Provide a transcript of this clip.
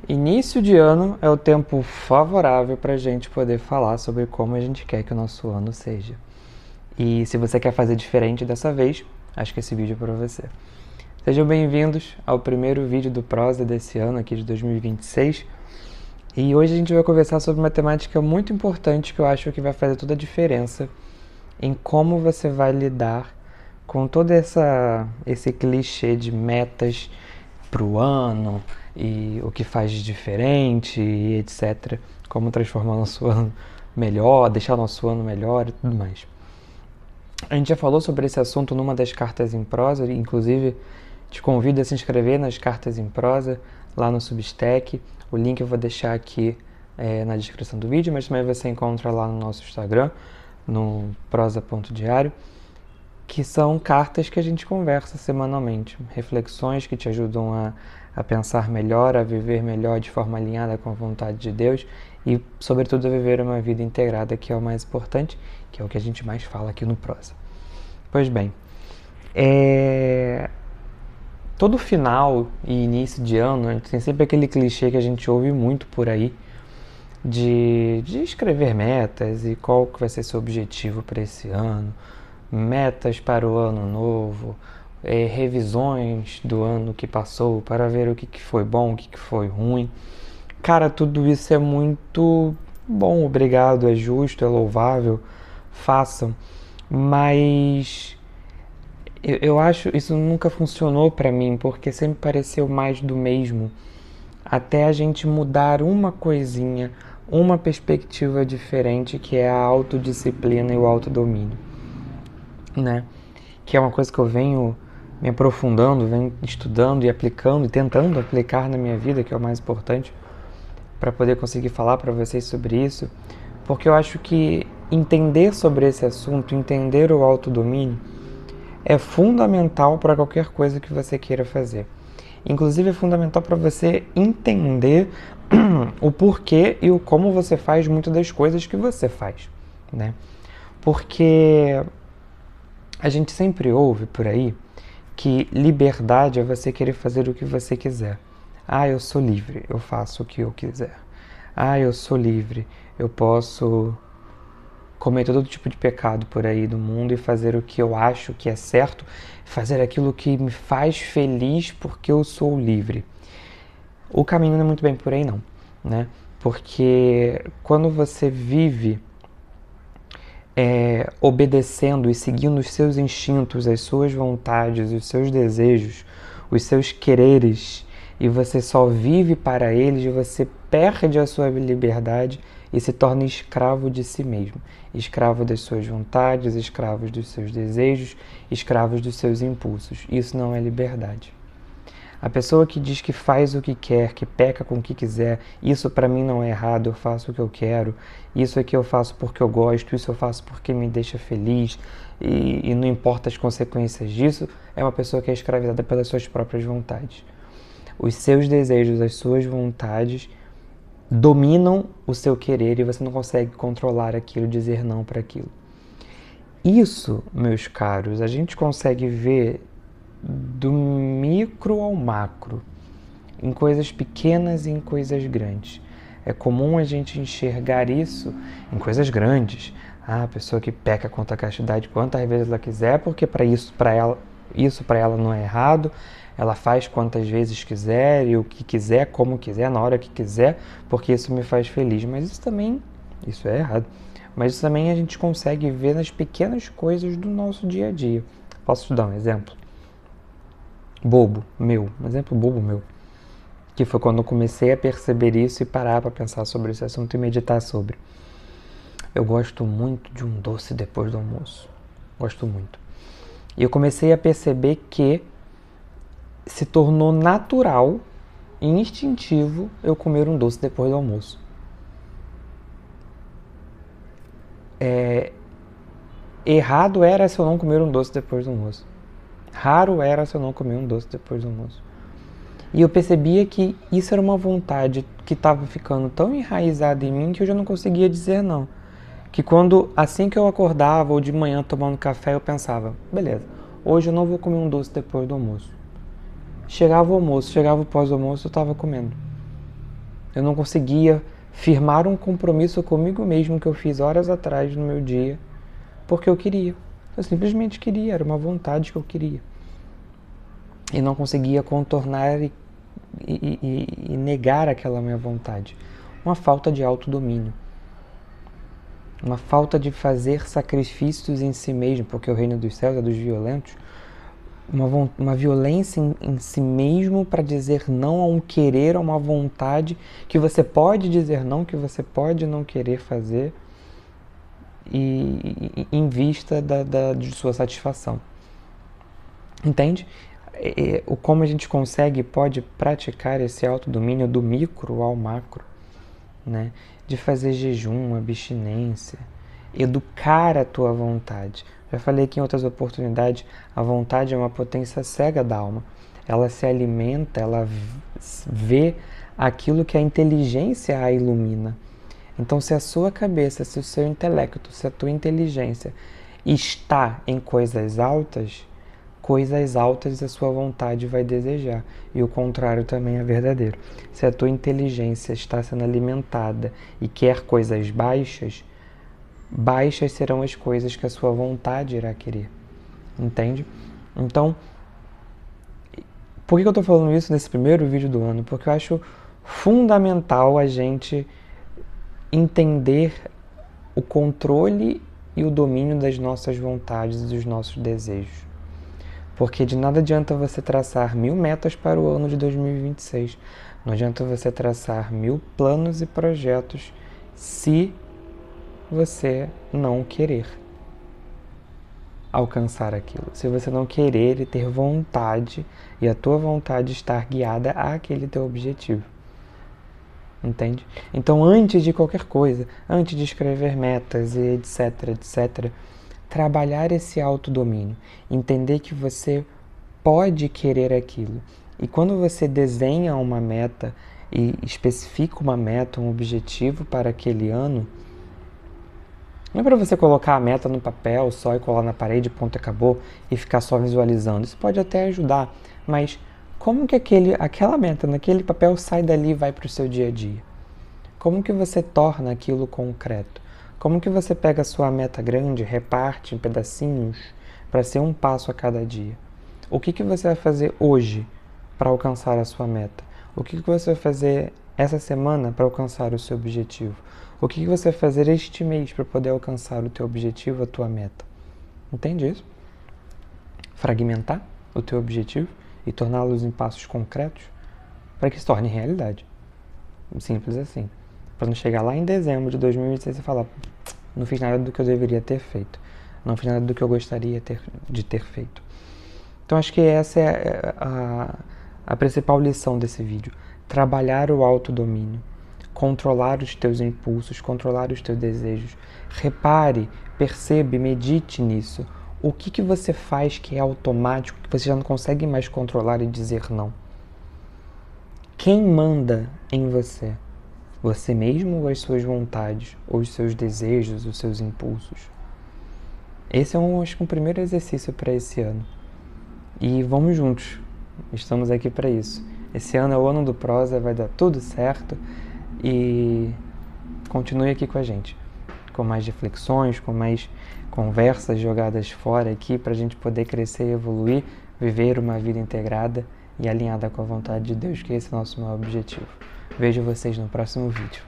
Início de ano é o tempo favorável para a gente poder falar sobre como a gente quer que o nosso ano seja. E se você quer fazer diferente dessa vez, acho que esse vídeo é para você. Sejam bem-vindos ao primeiro vídeo do Prosa desse ano, aqui de 2026. E hoje a gente vai conversar sobre uma temática muito importante que eu acho que vai fazer toda a diferença em como você vai lidar com todo esse clichê de metas para o ano e o que faz de diferente e etc. Como transformar o nosso ano melhor, deixar o nosso ano melhor e tudo mais. A gente já falou sobre esse assunto numa das cartas em prosa, inclusive te convido a se inscrever nas cartas em prosa lá no Substack. O link eu vou deixar aqui na descrição do vídeo, mas também você encontra lá no nosso Instagram, no prosa.diário, que são cartas que a gente conversa semanalmente, reflexões que te ajudam a pensar melhor, a viver melhor de forma alinhada com a vontade de Deus e, sobretudo, a viver uma vida integrada, que é o mais importante, que é o que a gente mais fala aqui no Prosa. Pois bem, todo final e início de ano tem sempre aquele clichê que a gente ouve muito por aí de escrever metas e qual que vai ser seu objetivo para esse ano, metas para o ano novo, revisões do ano que passou para ver o que foi bom, o que foi ruim. Cara, tudo isso é muito bom, obrigado, é justo, é louvável, façam. Mas eu acho isso nunca funcionou para mim, porque sempre pareceu mais do mesmo. Até a gente mudar uma coisinha, uma perspectiva diferente, que é a autodisciplina e o autodomínio, né? Que é uma coisa que eu venho me aprofundando, venho estudando e aplicando e tentando aplicar na minha vida, que é o mais importante, para poder conseguir falar para vocês sobre isso, porque eu acho que entender sobre esse assunto, entender o autodomínio, é fundamental para qualquer coisa que você queira fazer. Inclusive é fundamental para você entender o porquê e o como você faz muitas das coisas que você faz, né? Porque a gente sempre ouve por aí que liberdade é você querer fazer o que você quiser. Ah, eu sou livre, eu faço o que eu quiser. Ah, eu sou livre, eu posso cometer todo tipo de pecado por aí do mundo e fazer o que eu acho que é certo, fazer aquilo que me faz feliz porque eu sou livre. O caminho não é muito bem por aí não, né? Porque quando você vive obedecendo e seguindo os seus instintos, as suas vontades, os seus desejos, os seus quereres, e você só vive para eles, você perde a sua liberdade e se torna escravo de si mesmo, escravo das suas vontades, escravo dos seus desejos, escravo dos seus impulsos. Isso não é liberdade. A pessoa que diz que faz o que quer, que peca com o que quiser, isso para mim não é errado, eu faço o que eu quero, isso aqui eu faço porque eu gosto, isso eu faço porque me deixa feliz e não importa as consequências disso, é uma pessoa que é escravizada pelas suas próprias vontades. Os seus desejos, as suas vontades dominam o seu querer e você não consegue controlar aquilo, dizer não para aquilo. Isso, meus caros, a gente consegue ver do micro ao macro, em coisas pequenas e em coisas grandes. É comum a gente enxergar isso em coisas grandes. Ah, a pessoa que peca contra a castidade quantas vezes ela quiser, porque isso para ela não é errado. Ela faz quantas vezes quiser e o que quiser, como quiser, na hora que quiser, porque isso me faz feliz. Mas isso é errado. Mas isso também a gente consegue ver nas pequenas coisas do nosso dia a dia. Posso te dar um exemplo? Um exemplo bobo meu, que foi quando eu comecei a perceber isso e parar para pensar sobre esse assunto e meditar sobre. Eu gosto muito de um doce depois do almoço, gosto muito. E eu comecei a perceber que se tornou natural e instintivo eu comer um doce depois do almoço. Errado era se eu não comer um doce depois do almoço. Raro era se eu não comer um doce depois do almoço. E eu percebia que isso era uma vontade que estava ficando tão enraizada em mim que eu já não conseguia dizer não. Que assim que eu acordava ou de manhã tomando café, eu pensava, beleza, hoje eu não vou comer um doce depois do almoço. Chegava o almoço, chegava o pós-almoço, eu estava comendo. Eu não conseguia firmar um compromisso comigo mesmo que eu fiz horas atrás no meu dia, porque eu queria. Eu simplesmente queria, era uma vontade que eu queria. E não conseguia contornar e negar aquela minha vontade. Uma falta de autodomínio. Uma falta de fazer sacrifícios em si mesmo, porque o reino dos céus é dos violentos. Uma violência em si mesmo para dizer não a um querer, a uma vontade que você pode dizer não, que você pode não querer fazer e em vista de sua satisfação. Entende? Como a gente consegue, pode praticar esse autodomínio do micro ao macro, né? De fazer jejum, abstinência, educar a tua vontade. Já falei aqui em outras oportunidades, a vontade é uma potência cega da alma. Ela se alimenta, ela vê aquilo que a inteligência a ilumina. Então, se a sua cabeça, se o seu intelecto, se a tua inteligência está em coisas altas a sua vontade vai desejar. E o contrário também é verdadeiro. Se a tua inteligência está sendo alimentada e quer coisas baixas, baixas serão as coisas que a sua vontade irá querer. Entende? Então, por que eu estou falando isso nesse primeiro vídeo do ano? Porque eu acho fundamental a gente entender o controle e o domínio das nossas vontades e dos nossos desejos. Porque de nada adianta você traçar 1000 metas para o ano de 2026. Não adianta você traçar 1000 planos e projetos se você não querer alcançar aquilo. Se você não querer e ter vontade, e a tua vontade estar guiada àquele teu objetivo. Entende? Então, antes de qualquer coisa, antes de escrever metas e etc, trabalhar esse autodomínio, entender que você pode querer aquilo. E quando você desenha uma meta e especifica uma meta, um objetivo para aquele ano, não é para você colocar a meta no papel só e colar na parede, ponto, acabou, e ficar só visualizando. Isso pode até ajudar, mas como que aquela meta naquele papel sai dali e vai para o seu dia a dia? Como que você torna aquilo concreto? Como que você pega a sua meta grande, reparte em pedacinhos para ser um passo a cada dia? O que você vai fazer hoje para alcançar a sua meta? O que você vai fazer essa semana para alcançar o seu objetivo? O que você vai fazer este mês para poder alcançar o teu objetivo, a tua meta? Entende isso? Fragmentar o teu objetivo e torná-los em passos concretos para que se torne realidade. Simples assim. Para não chegar lá em dezembro de 2026 e falar: não fiz nada do que eu deveria ter feito. Não fiz nada do que eu gostaria de ter feito. Então acho que essa é a principal lição desse vídeo. Trabalhar o autodomínio. Controlar os teus impulsos, controlar os teus desejos. Repare, perceba, medite nisso. O que você faz que é automático, que você já não consegue mais controlar e dizer não? Quem manda em você? Você mesmo ou as suas vontades, ou os seus desejos, os seus impulsos? Esse é acho que um primeiro exercício para esse ano. E vamos juntos, estamos aqui para isso. Esse ano é o ano do Prosa, vai dar tudo certo e continue aqui com a gente, com mais reflexões, com mais conversas jogadas fora aqui para a gente poder crescer e evoluir, viver uma vida integrada e alinhada com a vontade de Deus, que esse é o nosso maior objetivo. Vejo vocês no próximo vídeo.